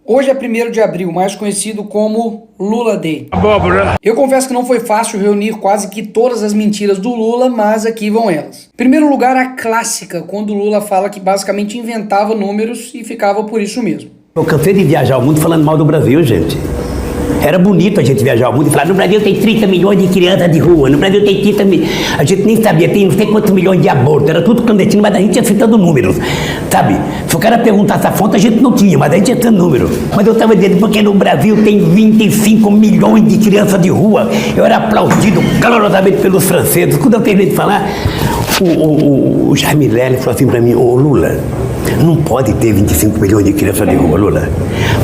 Hoje é 1º de abril, mais conhecido como Lula Day. Abóbora. Eu confesso que não foi fácil reunir quase que todas as mentiras do Lula, mas aqui vão elas. Em primeiro lugar, a clássica, quando o Lula fala que basicamente inventava números e ficava por isso mesmo. Eu cansei de viajar o mundo falando mal do Brasil, gente. Era bonito a gente viajar o mundo e falar, no Brasil tem 30 milhões de crianças de rua, no Brasil tem 30 milhões... A gente nem sabia, tem não sei quantos milhões de abortos, era tudo clandestino, mas a gente ia citando números, sabe? Se o cara perguntasse a fonte, a gente não tinha, mas a gente ia citando números. Mas eu estava dizendo, porque no Brasil tem 25 milhões de crianças de rua. Eu era aplaudido calorosamente pelos franceses. Quando eu terminei de falar, o Jaime Lerner falou assim para mim, ô Lula, não pode ter 25 milhões de crianças de rua, Lula.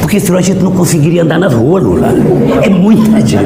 Porque senão a gente não conseguiria andar nas ruas, Lula. É muita gente.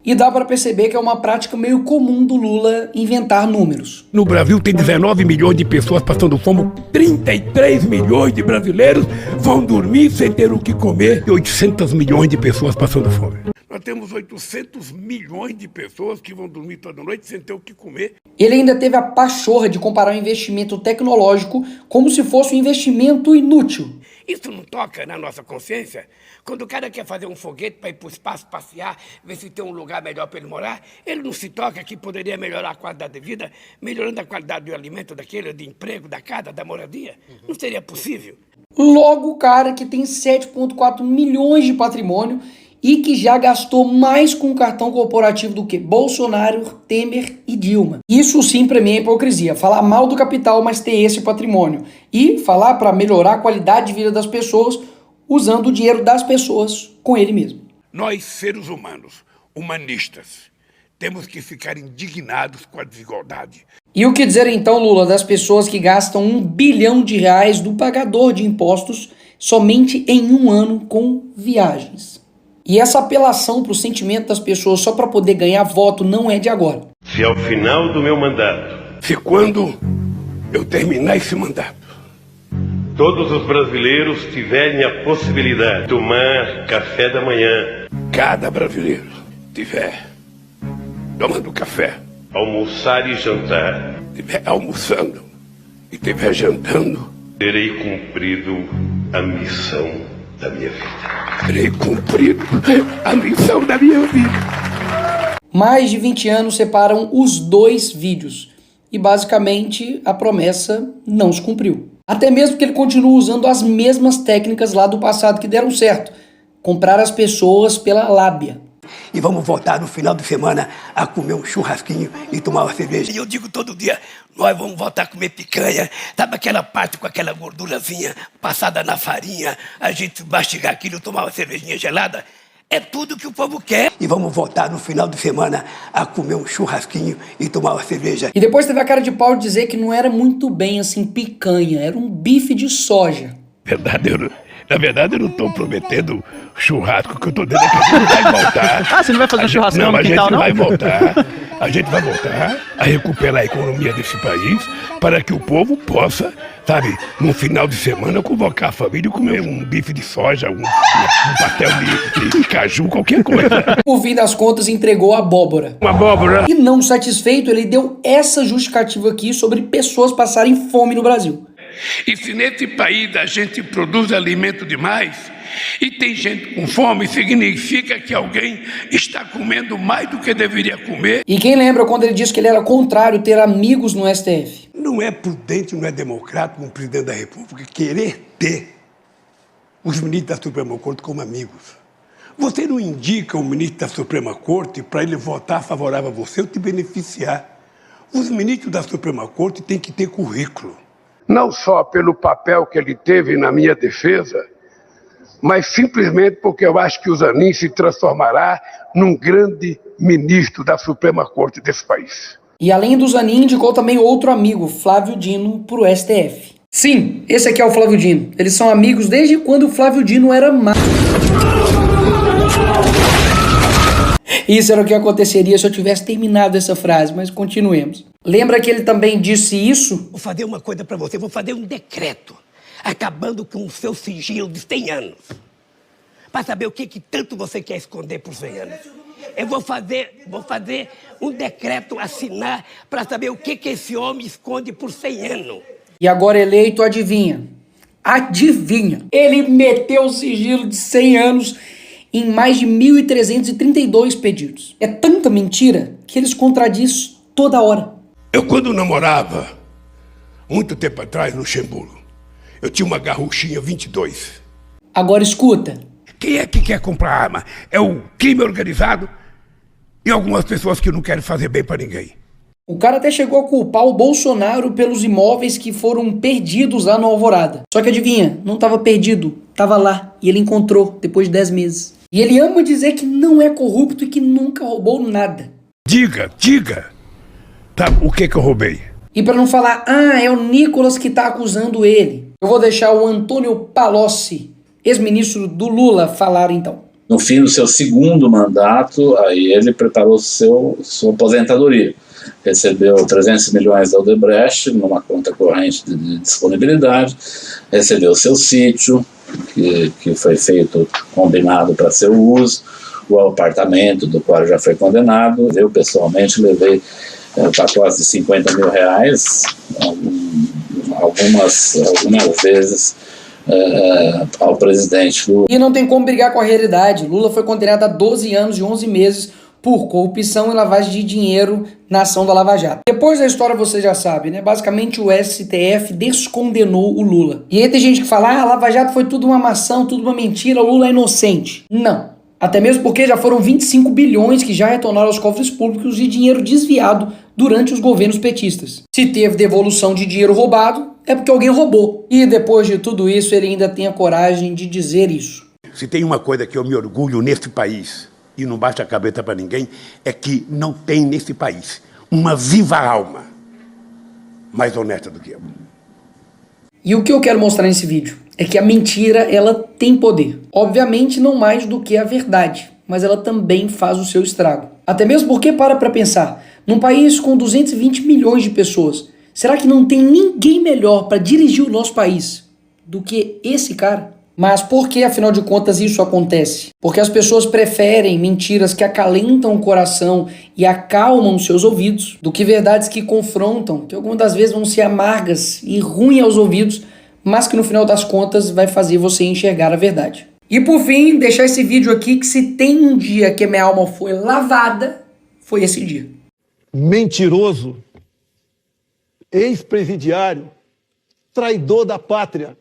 E dá para perceber que é uma prática meio comum do Lula inventar números. No Brasil tem 19 milhões de pessoas passando fome, 33 milhões de brasileiros vão dormir sem ter o que comer e 800 milhões de pessoas passando fome. Nós temos 800 milhões de pessoas que vão dormir toda noite sem ter o que comer. Ele ainda teve a pachorra de comparar o investimento tecnológico como se fosse um investimento inútil. Isso não toca na nossa consciência? Quando o cara quer fazer um foguete para ir para o espaço, passear, ver se tem um lugar melhor para ele morar, ele não se toca que poderia melhorar a qualidade de vida, melhorando a qualidade do alimento daquele, de emprego, da casa, da moradia? Não seria possível? Logo o cara que tem 7,4 milhões de patrimônio e que já gastou mais com o cartão corporativo do que Bolsonaro, Temer e Dilma. Isso sim para mim é hipocrisia, falar mal do capital, mas ter esse patrimônio. E falar para melhorar a qualidade de vida das pessoas usando o dinheiro das pessoas com ele mesmo. Nós, seres humanos, humanistas, temos que ficar indignados com a desigualdade. E o que dizer então, Lula, das pessoas que gastam R$1 bilhão do pagador de impostos somente em um ano com viagens? E essa apelação para o sentimento das pessoas só para poder ganhar voto não é de agora. Se ao final do meu mandato, Se quando eu terminar esse mandato, todos os brasileiros tiverem a possibilidade de tomar café da manhã, cada brasileiro tiver tomando café, almoçar e jantar, tiver almoçando e tiver jantando, terei cumprido a missão da minha vida. terei cumprido a missão da minha vida. Mais de 20 anos separam os dois vídeos e basicamente a promessa não se cumpriu. Até mesmo que ele continua usando as mesmas técnicas lá do passado que deram certo. Comprar as pessoas pela lábia. E vamos voltar no final de semana a comer um churrasquinho e tomar uma cerveja. E eu digo todo dia, nós vamos voltar a comer picanha, sabe aquela parte com aquela gordurazinha passada na farinha, a gente mastigar aquilo, tomar uma cervejinha gelada? É tudo que o povo quer. E vamos voltar no final de semana a comer um churrasquinho e tomar uma cerveja. E depois teve a cara de pau de dizer que não era muito bem assim picanha, era um bife de soja. Na verdade, eu não estou prometendo churrasco, que eu estou dizendo é que a gente vai voltar. Ah, você não vai fazer um churrascão no quintal, não? A gente vai voltar a recuperar a economia desse país para que o povo possa, sabe, no final de semana, convocar a família e comer um bife de soja, um pastel de caju, qualquer coisa. Por fim das contas, entregou a abóbora. Uma abóbora. E não satisfeito, ele deu essa justificativa aqui sobre pessoas passarem fome no Brasil. E se nesse país a gente produz alimento demais e tem gente com fome, significa que alguém está comendo mais do que deveria comer. E quem lembra quando ele disse que ele era contrário ter amigos no STF? Não é prudente, não é democrático um presidente da República querer ter os ministros da Suprema Corte como amigos. Você não indica o ministro da Suprema Corte para ele votar favorável a você ou te beneficiar. Os ministros da Suprema Corte têm que ter currículo. Não só pelo papel que ele teve na minha defesa, mas simplesmente porque eu acho que o Zanin se transformará num grande ministro da Suprema Corte desse país. E além do Zanin, indicou também outro amigo, Flávio Dino, para o STF. Sim, esse aqui é o Flávio Dino. Eles são amigos desde quando o Flávio Dino era Isso era o que aconteceria se eu tivesse terminado essa frase, mas continuemos. Lembra que ele também disse isso? Vou fazer uma coisa para você, vou fazer um decreto, acabando com o seu sigilo de 100 anos. Para saber o que tanto você quer esconder por 100 anos. Eu vou fazer um decreto, assinar, para saber o que esse homem esconde por 100 anos. E agora eleito, adivinha? Adivinha? Ele meteu o sigilo de 100 anos em mais de 1.332 pedidos. É tanta mentira que eles contradiz toda hora. Eu, quando namorava, muito tempo atrás, no Luxemburgo, eu tinha uma garruchinha 22. Agora escuta. Quem é que quer comprar arma? É o crime organizado e algumas pessoas que não querem fazer bem para ninguém. O cara até chegou a culpar o Bolsonaro pelos imóveis que foram perdidos lá no Alvorada. Só que adivinha, não estava perdido, estava lá e ele encontrou depois de 10 meses. E ele ama dizer que não é corrupto e que nunca roubou nada. Diga. Tá, o que eu roubei? E para não falar, é o Nicolas que tá acusando ele, eu vou deixar o Antônio Palocci, ex-ministro do Lula, falar então. No fim do seu segundo mandato, aí ele preparou sua aposentadoria. Recebeu 300 milhões da Odebrecht numa conta corrente de disponibilidade, recebeu seu sítio, que foi feito, combinado para seu uso, o apartamento do qual já foi condenado. Eu pessoalmente levei pacotes de 50 mil reais, algumas vezes ao presidente Lula. E não tem como brigar com a realidade. Lula foi condenado a 12 anos e 11 meses por corrupção e lavagem de dinheiro na ação da Lava Jato. Depois da história você já sabe, né? Basicamente o STF descondenou o Lula. E aí tem gente que fala, a Lava Jato foi tudo uma maçã, tudo uma mentira, o Lula é inocente. Não. Até mesmo porque já foram 25 bilhões que já retornaram aos cofres públicos de dinheiro desviado durante os governos petistas. Se teve devolução de dinheiro roubado, é porque alguém roubou. E depois de tudo isso, ele ainda tem a coragem de dizer isso. Se tem uma coisa que eu me orgulho nesse país, e não baixa a cabeça para ninguém, é que não tem nesse país uma viva alma mais honesta do que eu. E o que eu quero mostrar nesse vídeo é que a mentira, ela tem poder. Obviamente não mais do que a verdade, mas ela também faz o seu estrago. Até mesmo porque, para pensar, num país com 220 milhões de pessoas, será que não tem ninguém melhor para dirigir o nosso país do que esse cara? Mas por que, afinal de contas, isso acontece? Porque as pessoas preferem mentiras que acalentam o coração e acalmam seus ouvidos do que verdades que confrontam, que algumas das vezes vão ser amargas e ruins aos ouvidos, mas que no final das contas vai fazer você enxergar a verdade. E por fim, deixar esse vídeo aqui que se tem um dia que minha alma foi lavada, foi esse dia. Mentiroso, ex-presidiário, traidor da pátria.